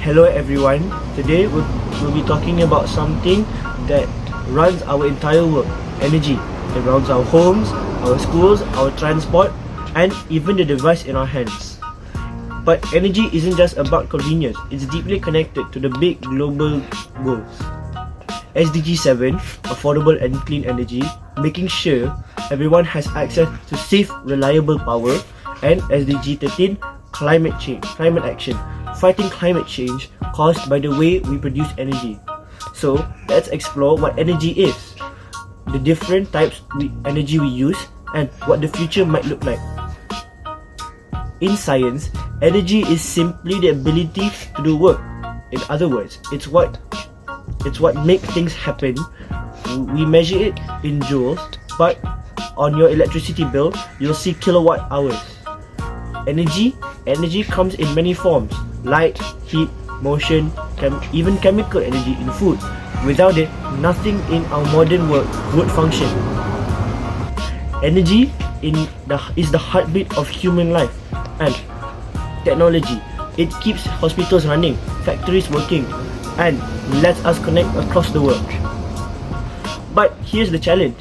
Hello everyone, today we'll be talking about something that runs our entire world, energy. It runs our homes, our schools, our transport, and even the device in our hands. But energy isn't just about convenience, it's deeply connected to the big global goals. SDG 7, affordable and clean energy, making sure everyone has access to safe, reliable power, and SDG 13, climate action, fighting climate change caused by the way we produce energy. So let's explore what energy is, the different types of energy we use, and what the future might look like. In science, energy is simply the ability to do work. In other words, it's what makes things happen. We measure it in joules, but on your electricity bill, you'll see kilowatt hours. Energy comes in many forms: light, heat, motion, even chemical energy in food. Without it, nothing in our modern world would function. Energy is the heartbeat of human life and technology. It keeps hospitals running, factories working, and lets us connect across the world. But here's the challenge.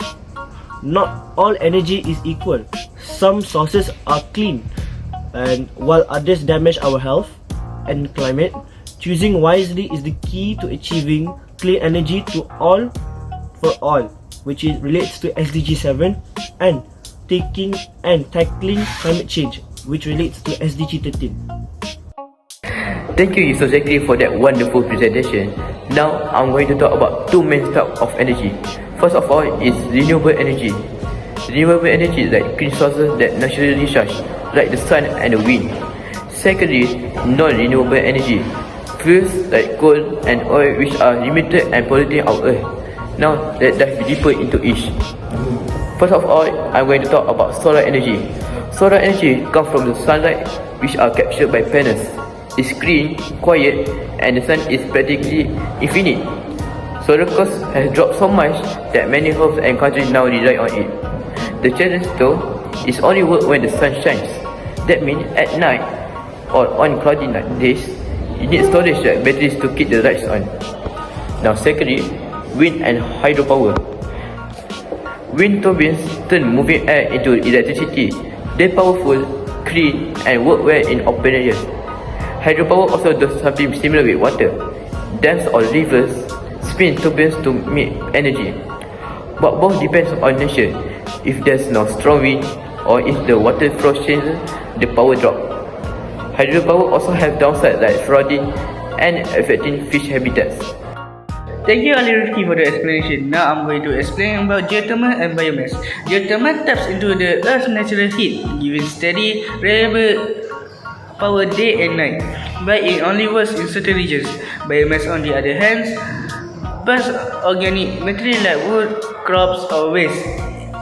Not all energy is equal. Some sources are clean, and while others damage our health and climate. Choosing wisely is the key to achieving clean energy for all, which relates to SDG 7, and tackling climate change, which relates to SDG 13. Thank you, ZACHERY, for that wonderful presentation. Now, I'm going to talk about two main types of energy. First of all is renewable energy. Renewable energy is like clean sources that naturally recharge, like the sun and the wind. Secondly, non-renewable energy. Fuels like coal and oil, which are limited and polluting our earth. Now, let's dive deeper into each. First of all, I'm going to talk about solar energy. Solar energy comes from the sunlight, which are captured by panels. It's clean, quiet, and the sun is practically infinite. Solar cost has dropped so much that many homes and countries now rely on it. The challenge though is only work when the sun shines. That means at night or on cloudy days, you need storage like batteries to keep the lights on. Now secondly, wind and hydropower. Wind turbines turn moving air into electricity. They're powerful, clean, and work well in open areas. Hydropower also does something similar with water. Dams or rivers spin turbines to make energy. But both depends on nature. If there's no strong wind or if the water flow changes, the power drop. Hydropower also have downsides like flooding and affecting fish habitats. Thank you, RIFQI, for the explanation. Now I'm going to explain about geothermal and biomass. Geothermal taps into the Earth's natural heat, giving steady, reliable power day and night, but it only works in certain regions. Biomass, on the other hand, burns organic material like wood, crops, or waste.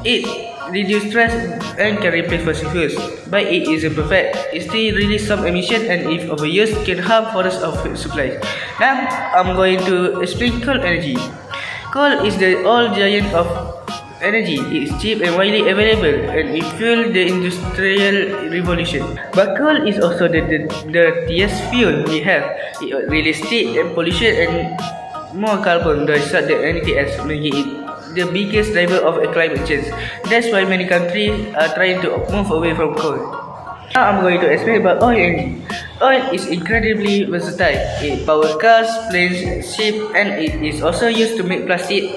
It reduces stress and can replace fossil fuels, but it isn't perfect. It still releases some emission, and if overused, can harm forest of food supply. Now I'm going to explain coal energy. Coal is the old giant of energy. It's cheap and widely available, and it fueled the industrial revolution. But coal is also the dirtiest fuel we have. It releases heat and pollution and more carbon dioxide than anything else, making it the biggest driver of climate change. That's why many countries are trying to move away from coal. Now I'm going to explain about oil energy. Oil is incredibly versatile. It powers cars, planes, ships, and it is also used to make plastic,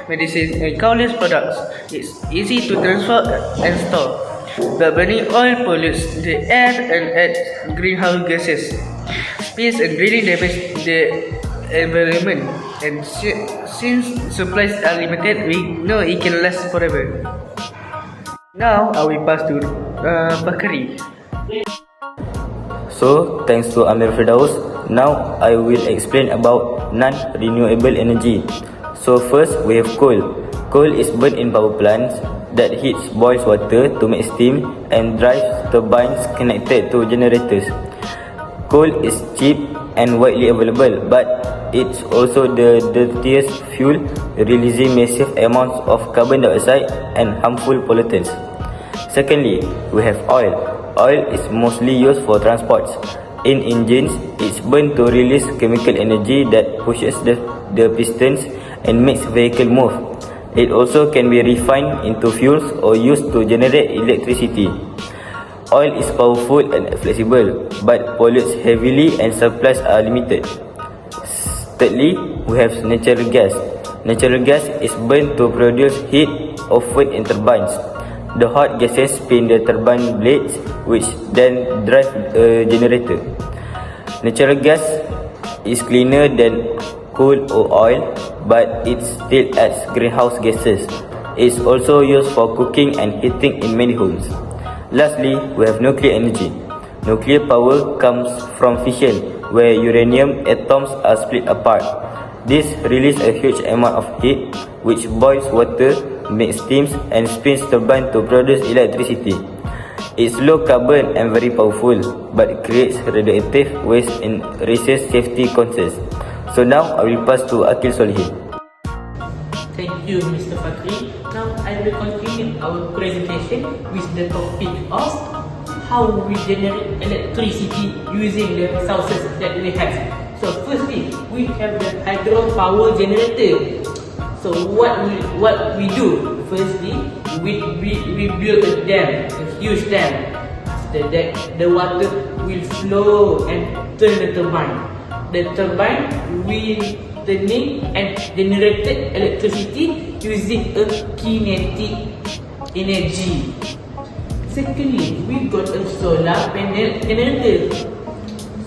medicine, and countless products. It's easy to transport and store. But burning oil pollutes the air and adds greenhouse gases. Spills and drilling damage the environment, and since supplies are limited, we know it can last forever. Now I will pass to FAKHRY. So, thanks to FIRDAUS, now I will explain about non-renewable energy. So first, we have coal. Coal is burnt in power plants that heats boils water to make steam and drives turbines connected to generators. Coal is cheap and widely available, but it's also the dirtiest fuel, releasing massive amounts of carbon dioxide and harmful pollutants. Secondly, we have oil. Oil is mostly used for transports. In engines, it's burned to release chemical energy that pushes the pistons and makes vehicle move. It also can be refined into fuels or used to generate electricity. Oil is powerful and flexible, but pollutes heavily and supplies are limited. Thirdly, we have natural gas. Natural gas is burned to produce heat, often in turbines. The hot gases spin the turbine blades, which then drive a generator. Natural gas is cleaner than coal or oil, but it still adds greenhouse gases. It's also used for cooking and heating in many homes. Lastly, we have nuclear energy. Nuclear power comes from fission, where uranium atoms are split apart. This releases a huge amount of heat, which boils water, makes steams, and spins turbines to produce electricity. It's low carbon and very powerful, but it creates radioactive waste and raises safety concerns. So now I will pass to AQIL SOLIHIN. Thank you, Mr. Fakhry. Now I will continue our presentation with the topic of how we generate electricity using the sources that we have. So firstly, we have the hydropower generator. So what we do? Firstly, we build a dam, a huge dam. After that, the water will flow and turn the turbine. The turbine will turning and generated electricity using a kinetic energy. Secondly, we got a solar panel generator.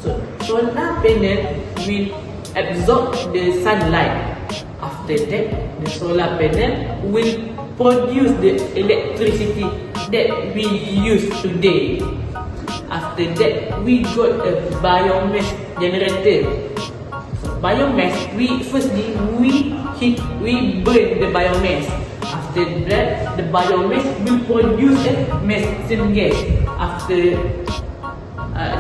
So solar panel will absorb the sunlight. After that, the solar panel will produce the electricity that we use today. After that, we got a biomass generator. So biomass, we burn the biomass. After that, the biomass will produce a methane gas.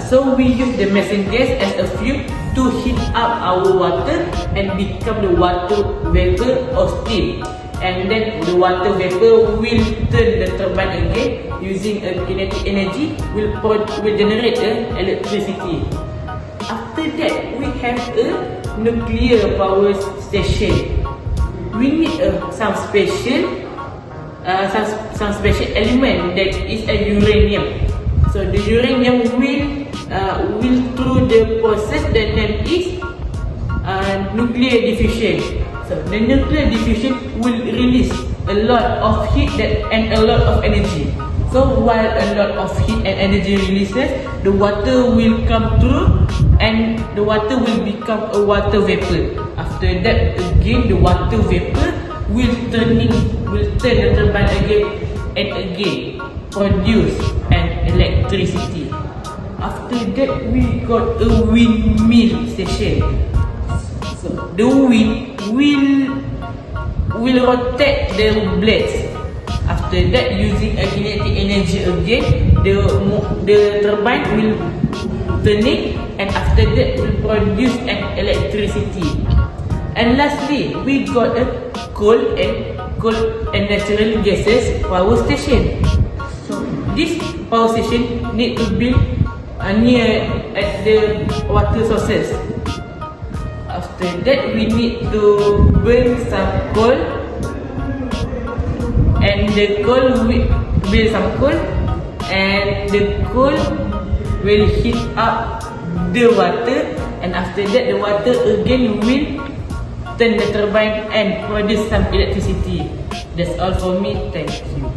So we use the methane gas as a fuel to heat up our water and become the water vapor or steam. And then the water vapor will turn the turbine again using a kinetic energy will generate electricity. After that, we have a nuclear power station. We need some special element that is a uranium. So the uranium will through the process that name is nuclear diffusion. So the nuclear diffusion will release a lot of heat and a lot of energy. So while a lot of heat and energy releases, the water will come through and the water will become a water vapor. After that, again the water vapor will turn the turbine again and again, produce an electricity. After that, we got a windmill station. So the wind will rotate the blades. After that, using a kinetic energy again, the turbine will turn it, and after that will produce an electricity. And lastly, we got a coal and natural gases power station. So this power station need to build near at the water sources. After that, we need to burn some coal, and the coal will build some coal, and the coal will heat up the water, and after that the water again will turn the turbine and produce some electricity. That's all for me. Thank you.